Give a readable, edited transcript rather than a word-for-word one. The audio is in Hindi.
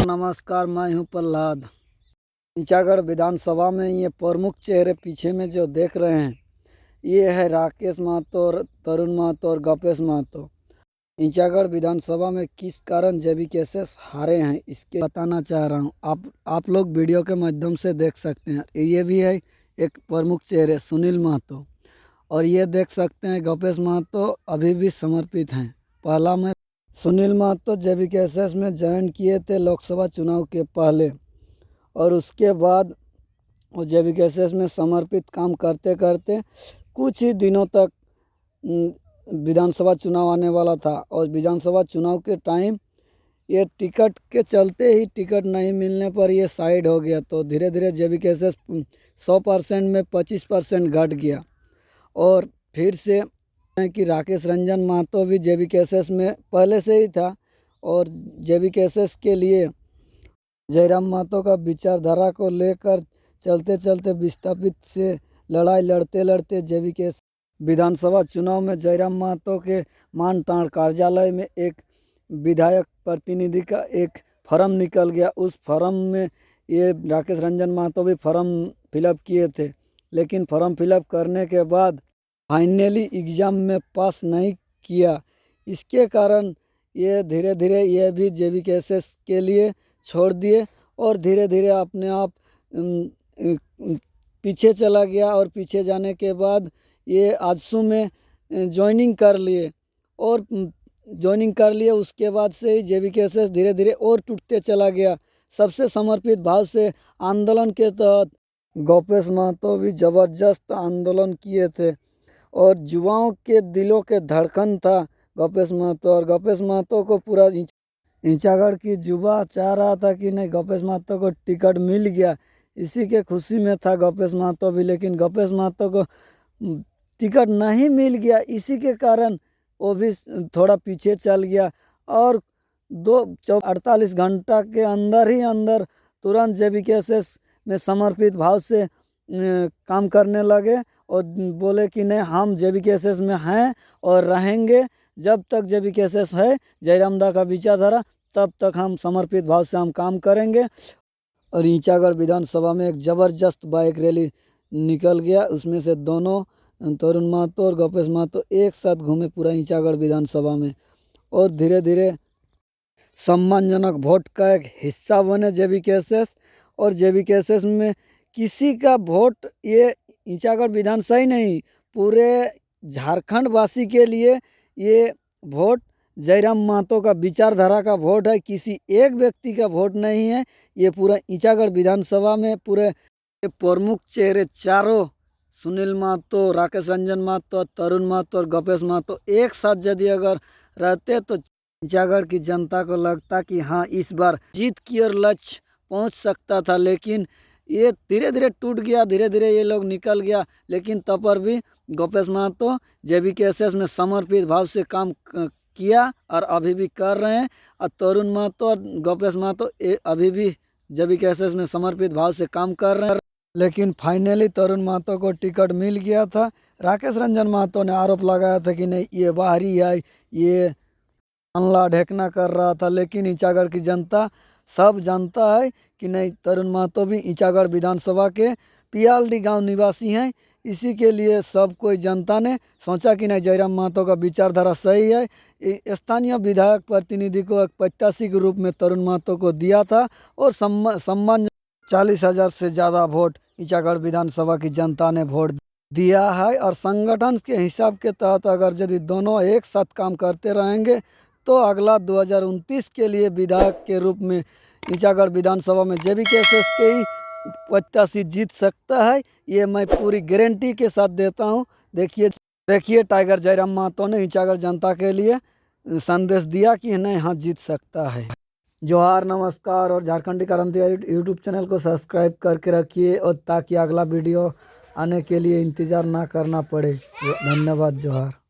नमस्कार, मैं हूं प्रहलाद। ईचागढ़ विधानसभा में ये प्रमुख चेहरे पीछे में जो देख रहे हैं, ये है राकेश महतो और तरुण महतो और गपेश महतो। ईचागढ़ विधानसभा में किस कारण जेबीकेएसएस हारे हैं, इसके बताना चाह रहा हूं। आप लोग वीडियो के माध्यम से देख सकते हैं। ये भी है एक प्रमुख चेहरे सुनील महतो, और ये देख सकते हैं गपेश महतो अभी भी समर्पित हैं। पहला मैं सुनील महतो जेबीकेएसएस में ज्वाइन किए थे लोकसभा चुनाव के पहले, और उसके बाद वो जेबीकेएसएस में समर्पित काम करते करते कुछ ही दिनों तक विधानसभा चुनाव आने वाला था, और विधानसभा चुनाव के टाइम ये टिकट के चलते ही टिकट नहीं मिलने पर ये साइड हो गया। तो धीरे धीरे जेबीकेएसएस 100% में 25% घट गया, और फिर से कि राकेश रंजन महतो भी जेबीकेएसएस में पहले से ही था, और जेबीकेएसएस के लिए जयराम महतो का विचारधारा को लेकर चलते चलते विस्थापित से लड़ाई लड़ते लड़ते जेबीकेएसएस विधानसभा चुनाव में जयराम महतो के मानताड़ कार्यालय में एक विधायक प्रतिनिधि का एक फॉर्म निकल गया। उस फॉर्म में ये राकेश रंजन महतो भी फॉर्म फिलअप किए थे, लेकिन फॉर्म फिलअप करने के बाद फाइनली एग्ज़ाम में पास नहीं किया। इसके कारण ये धीरे धीरे ये भी जेबीकेएसएस के लिए छोड़ दिए, और धीरे धीरे अपने आप पीछे चला गया। और पीछे जाने के बाद ये आजसू में ज्वाइनिंग कर लिए, और ज्वाइनिंग कर लिए उसके बाद से ही जेबीकेएसएस धीरे धीरे और टूटते चला गया। सबसे समर्पित भाव से आंदोलन के तहत गपेश महतो भी ज़बरदस्त आंदोलन किए थे, और युवाओं के दिलों के धड़कन था गपेश महतो। और गपेश महतो को पूरा ईचागढ़ की युवा चाह रहा था कि नहीं, गपेश महतो को टिकट मिल गया, इसी के खुशी में था गपेश महतो भी। लेकिन गपेश महतो को टिकट नहीं मिल गया, इसी के कारण वो भी थोड़ा पीछे चल गया, और 48 घंटा के अंदर ही अंदर तुरंत जेबीकेएसएस में समर्पित भाव से काम करने लगे, और बोले कि नहीं, हम जेबीकेएसएस में हैं और रहेंगे। जब तक जेबीकेएसएस है जयराम दा का विचारधारा, तब तक हम समर्पित भाव से हम काम करेंगे। और ईचागढ़ विधानसभा में एक ज़बरदस्त बाइक रैली निकल गया। उसमें से दोनों तरुण महतो और गपेश महतो एक साथ घूमे पूरा ईचागढ़ विधानसभा में, और धीरे धीरे सम्मानजनक वोट का एक हिस्सा बने जेबीकेएसएस। और जेबीकेएसएस में किसी का वोट, ये ईचागढ़ विधानसभा ही नहीं, पूरे झारखंड वासी के लिए ये वोट जयराम महतो का विचारधारा का वोट है, किसी एक व्यक्ति का वोट नहीं है। ये पूरा ईचागढ़ विधानसभा में पूरे प्रमुख चेहरे चारों, सुनील महतो, राकेश रंजन महतो, तरुण महतो और गपेश महतो एक साथ यदि अगर रहते तो ईचागढ़ की जनता को लगता कि हाँ, इस बार जीत की ओर लक्ष्य पहुंच सकता था। लेकिन ये धीरे धीरे टूट गया, धीरे धीरे ये लोग निकल गया। लेकिन तब पर भी गपेश महतो जेबीकेएसएस में समर्पित भाव से काम किया, और अभी भी कर रहे हैं। और तरुण महतो और गपेश महतो अभी भी जेबीकेएसएस में समर्पित भाव से काम कर रहे हैं। लेकिन फाइनली तरुण महतो को टिकट मिल गया था। राकेश रंजन महतो ने आरोप लगाया था कि नहीं, ये बाहरी है, ये अनला ढेकना कर रहा था। लेकिन ईचागढ़ की जनता सब जानता है कि नहीं, तरुण महतो भी ईचागढ़ विधानसभा के पियालडी गांव निवासी हैं। इसी के लिए सब कोई जनता ने सोचा कि नहीं, जयराम महतो का विचारधारा सही है। स्थानीय विधायक प्रतिनिधि को एक प्रत्याशी के रूप में तरुण महतो को दिया था, और सम्मान 40,000 से ज़्यादा वोट ईचागढ़ विधानसभा की जनता ने वोट दिया है। और संगठन के हिसाब के तहत अगर यदि दोनों एक साथ काम करते रहेंगे तो अगला 2029 के लिए विधायक के रूप में ईचागढ़ विधानसभा में जेबीकेएसएस के ही प्रत्याशी जीत सकता है। ये मैं पूरी गारंटी के साथ देता हूँ। देखिए टाइगर जयराम महतो ने ईचागढ़ जनता के लिए संदेश दिया कि नहीं, हाँ, जीत सकता है। जोहार, नमस्कार, और झारखंडी क्रांति यूट्यूब चैनल को सब्सक्राइब करके रखिए, और ताकि अगला वीडियो आने के लिए इंतज़ार ना करना पड़े। धन्यवाद। जोहार।